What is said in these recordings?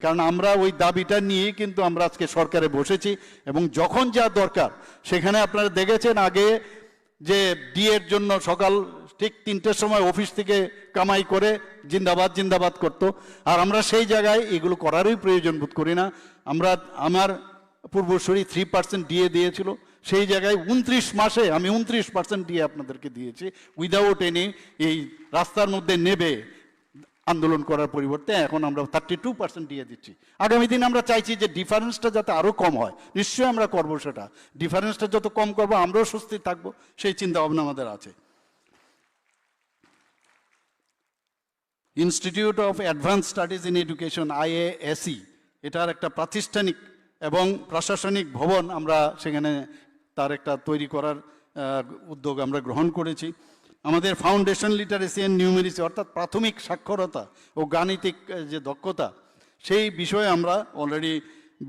কারণ আমরা ওই দাবিটা নিয়ে কিন্তু আমরা আজকে সরকারে বসেছি, এবং যখন যা দরকার সেখানে আপনারা দেখেছেন আগে যে ডিএর জন্য সকাল ঠিক 3টের সময় অফিস থেকে কামাই করে জিন্দাবাদ জিন্দাবাদ করতো, আর আমরা সেই জায়গায় এগুলো করারই প্রয়োজন বোধ করি না। আমার পূর্বসূরি 3% ডিএ দিয়েছিল, সেই জায়গায় 29 মাসে আমি 29% ডিএ আপনাদেরকে দিয়েছি উইদাউট এনি এই রাস্তার মধ্যে নেবে আন্দোলন করার পরিবর্তে এখন আমরা 32% দিয়ে দিচ্ছি। আগামী দিন আমরা চাইছি যে ডিফারেন্সটা যাতে আরও কম হয়, নিশ্চয়ই আমরা করবো সেটা। ডিফারেন্সটা যত কম করবো আমরাও স্বস্তি থাকবো, সেই চিন্তা ভাবনা আমাদের আছে। Institute of advance studies in education IASE, এটার একটা প্রাতিষ্ঠানিক এবং প্রশাসনিক ভবন আমরা সেখানে তার একটা তৈরি করার উদ্যোগ আমরা গ্রহণ করেছি। আমাদের ফাউন্ডেশন লিটারেসি অ্যান্ড নিউমেরিসি, অর্থাৎ প্রাথমিক সাক্ষরতা ও গাণিতিক যে দক্ষতা, সেই বিষয়ে আমরা অলরেডি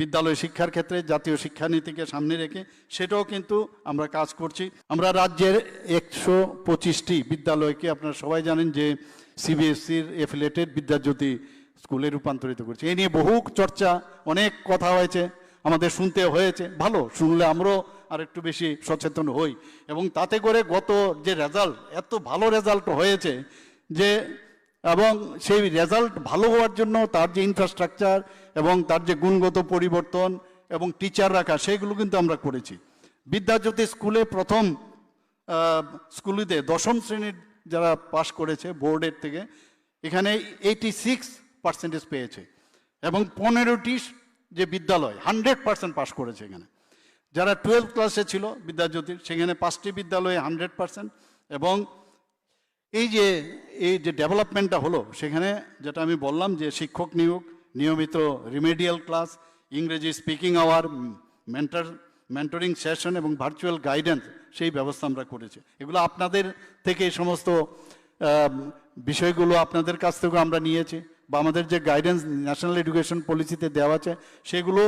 বিদ্যালয় শিক্ষার ক্ষেত্রে জাতীয় শিক্ষানীতিকে সামনে রেখে সেটাও কিন্তু আমরা কাজ করছি। আমরা রাজ্যের 125টি বিদ্যালয়কে, আপনারা সবাই জানেন যে CBSEর এফিলিয়েটেড বিদ্যাজ্যোতি স্কুলে রূপান্তরিত করছি। এই নিয়ে বহু চর্চা, অনেক কথা হয়েছে, আমাদের শুনতে হয়েছে, ভালো, শুনলে আমরাও আর একটু বেশি সচেতন হই। এবং তাতে করে গত যে রেজাল্ট, এত ভালো রেজাল্ট হয়েছে যে, এবং সেই রেজাল্ট ভালো হওয়ার জন্য তার যে ইনফ্রাস্ট্রাকচার এবং তার যে গুণগত পরিবর্তন এবং টিচার রাখা, সেগুলো কিন্তু আমরা করেছি। বিদ্যাজ্যোতি স্কুলে প্রথম স্কুলেতে 10ম শ্রেণীর যারা পাশ করেছে বোর্ডের থেকে, এখানে 86% পেয়েছে, এবং 15টি যে বিদ্যালয় 100% পাশ করেছে। এখানে যারা 12th ক্লাসে ছিল বিদ্যাজ্যোতির, সেখানে 5টি বিদ্যালয়ে 100%। এবং এই যে ডেভেলপমেন্টটা হলো, সেখানে যেটা আমি বললাম যে শিক্ষক নিয়োগ, নিয়মিত রিমেডিয়াল ক্লাস, ইংরেজি স্পিকিং আওয়ার, মেন্টরিং সেশন এবং ভার্চুয়াল গাইডেন্স, সেই ব্যবস্থা আমরা করেছি। এগুলো আপনাদের থেকে এই সমস্ত বিষয়গুলো আপনাদের কাছ থেকেও আমরা নিয়েছি, বা আমাদের যে গাইডেন্স ন্যাশনাল এডুকেশন পলিসিতে দেওয়া আছে সেগুলো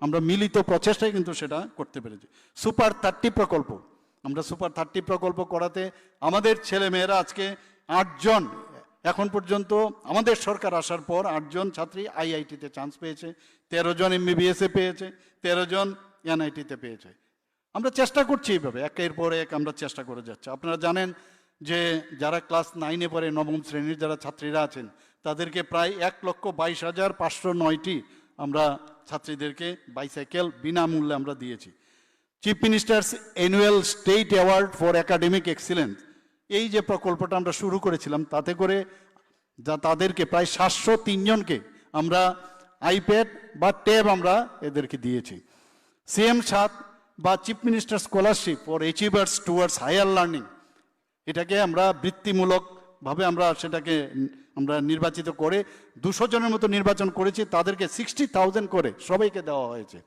আমরা মিলিত প্রচেষ্টায় কিন্তু সেটা করতে পেরেছি। সুপার 30 প্রকল্প, আমরা সুপার 30 প্রকল্প করাতে আমাদের ছেলেমেয়েরা আজকে 8 জন, এখন পর্যন্ত আমাদের সরকার আসার পর 8 জন ছাত্রী IIT-তে চান্স পেয়েছে, 13 জন MBBS-এ পেয়েছে, 13 জন NIT-তে পেয়েছে। আমরা চেষ্টা করছি এইভাবে একের পর এক আমরা চেষ্টা করে যাচ্ছি। আপনারা জানেন যে যারা ক্লাস 9-এ পড়ে, 9ম শ্রেণীর যারা ছাত্রীরা আছেন, তাদেরকে প্রায় 1,22,509টি আমরা ছাত্রীদেরকে বাইসাইকেল বিনামূল্যে আমরা দিয়েছি। Chief ministers annual state award for academic excellence, এই যে প্রকল্পটা আমরা শুরু করেছিলাম, তাতে করে তাদেরকে প্রায় 703 জনকে আমরা আইপ্যাড বা ট্যাব আমরা এদেরকে দিয়েছি। CM7 বা chief minister scholarship for achievers towards higher learning, এটাকে আমরা বৃত্তিমূলকভাবে আমরা নির্বাচিত করে 200 জনের মতো নির্বাচন করেছি, তাদেরকে 60,000 করে সবাইকে দেওয়া হয়েছে।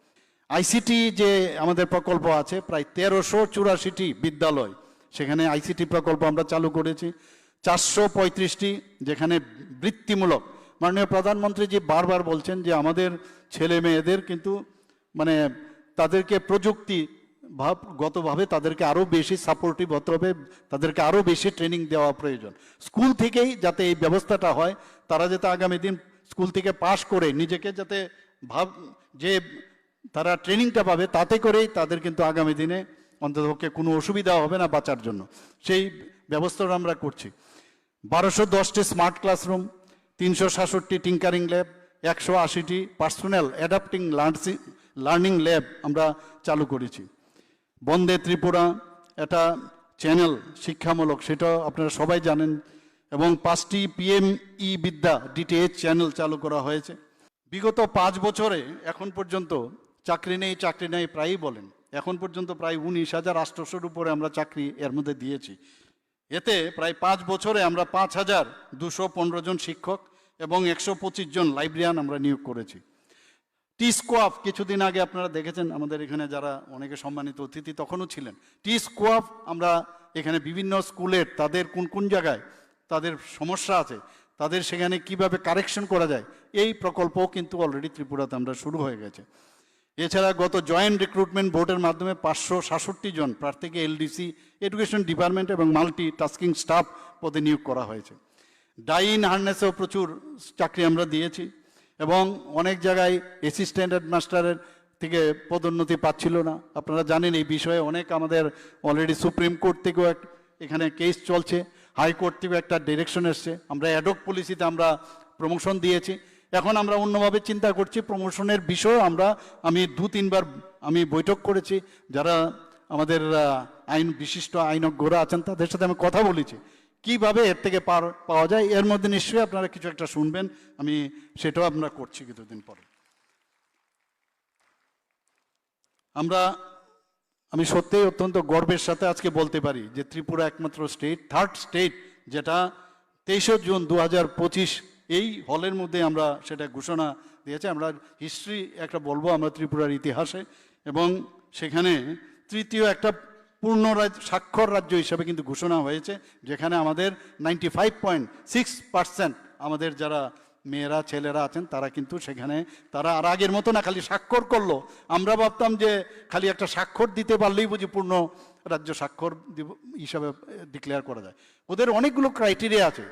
ICT যে আমাদের প্রকল্প আছে, প্রায় 1384টি বিদ্যালয়, সেখানে ICT প্রকল্প আমরা চালু করেছি। 435টি যেখানে বৃত্তিমূলক, মাননীয় প্রধানমন্ত্রীজি বারবার বলছেন যে আমাদের ছেলে মেয়েদের কিন্তু মানে তাদেরকে প্রযুক্তিগতভাবে তাদেরকে আরও বেশি সাপোর্টিভ হতে হবে, তাদেরকে আরও বেশি ট্রেনিং দেওয়া প্রয়োজন। স্কুল থেকেই যাতে এই ব্যবস্থাটা হয়, তারা যাতে আগামী দিন স্কুল থেকে পাশ করে নিজেকে যাতে তারা ট্রেনিংটা পাবে, তাতে করেই তাদের কিন্তু আগামী দিনে অন্ততপক্ষে কোনো অসুবিধা হবে না বাঁচার জন্য, সেই ব্যবস্থাটা আমরা করছি। 1210টি স্মার্ট ক্লাসরুম, 367টি টিঙ্কারিং ল্যাব, 180টি পার্সোনাল অ্যাডাপ্টিং লার্নিং ল্যাব আমরা চালু করেছি। বন্দে ত্রিপুরা একটা চ্যানেল শিক্ষামূলক, সেটাও আপনারা সবাই জানেন, এবং 5টি PME বিদ্যা DTH চ্যানেল চালু করা হয়েছে। বিগত 5 বছরে এখন পর্যন্ত চাকরি নেই প্রায়ই বলেন, এখন পর্যন্ত প্রায় 19,800-র উপরে আমরা চাকরি এর মধ্যে দিয়েছি। এতে প্রায় 5 বছরে আমরা 5,215 জন শিক্ষক এবং 125 জন লাইব্রেরিয়ান আমরা নিয়োগ করেছি। T-SQUAF কিছুদিন আগে আপনারা দেখেছেন, আমাদের এখানে যারা অনেকে সম্মানিত অতিথি তখনও ছিলেন। T-SQUAF আমরা এখানে বিভিন্ন স্কুলের তাদের কোন জায়গায় তাদের সমস্যা আছে, তাদের সেখানে কিভাবে কারেকশন করা যায়, এই প্রকল্পও কিন্তু অলরেডি ত্রিপুরাতে আমরা শুরু হয়ে গেছে। এছাড়া গত জয়েন্ট রিক্রুটমেন্ট বোর্ডের মাধ্যমে 567 জন প্রার্থীকে LDC এডুকেশন ডিপার্টমেন্ট এবং মাল্টি টাস্কিং স্টাফ পদে নিয়োগ করা হয়েছে। ডাইন হার্নেসেও প্রচুর চাকরি আমরা দিয়েছি। এবং অনেক জায়গায় অ্যাসিস্ট্যান্ট হেডমাস্টারের থেকে পদোন্নতি পাচ্ছিল না। আপনারা জানেন এই বিষয়ে অনেক আমাদের অলরেডি সুপ্রিম কোর্ট থেকেও এখানে কেস চলছে, হাইকোর্ট থেকেও একটা ডিরেকশন এসছে। আমরা অ্যাডক পলিসিতে আমরা প্রমোশন দিয়েছি। এখন আমরা অন্যভাবে চিন্তা করছি প্রমোশনের বিষয়ে আমি 2-3 বার আমি বৈঠক করেছি, যারা আমাদের আইন বিশিষ্ট আইনজ্ঞরা আছেন তাদের সাথে আমি কথা বলেছি কিভাবে এর থেকে পাওয়া যায়। এর মধ্যে নিশ্চয়ই আপনারা কিছু একটা শুনবেন, আমি সেটাও আমরা করছি কিছুদিন পরে। আমি সত্যিই অত্যন্ত গর্বের সাথে আজকে বলতে পারি যে ত্রিপুরা একমাত্র স্টেট, থার্ড স্টেট, যেটা 23 জুন 2025 এই হলের মধ্যে আমরা সেটা ঘোষণা দিয়েছে। আমরা হিস্ট্রি একটা বলবো আমরা ত্রিপুরার ইতিহাসে, এবং সেখানে তৃতীয় একটা পূর্ণ স্বাক্ষর রাজ্য হিসাবে কিন্তু ঘোষণা হয়েছে, যেখানে আমাদের 95.6% আমাদের যারা মেয়েরা ছেলেরা আছেন তারা কিন্তু সেখানে তারা আর আগের মতো না খালি স্বাক্ষর করলো। আমরা ভাবতাম যে খালি একটা স্বাক্ষর দিতে পারলেই বুঝি পূর্ণ রাজ্য স্বাক্ষর হিসাবে ডিক্লেয়ার করা যায়। ওদের অনেকগুলো ক্রাইটেরিয়া আছে।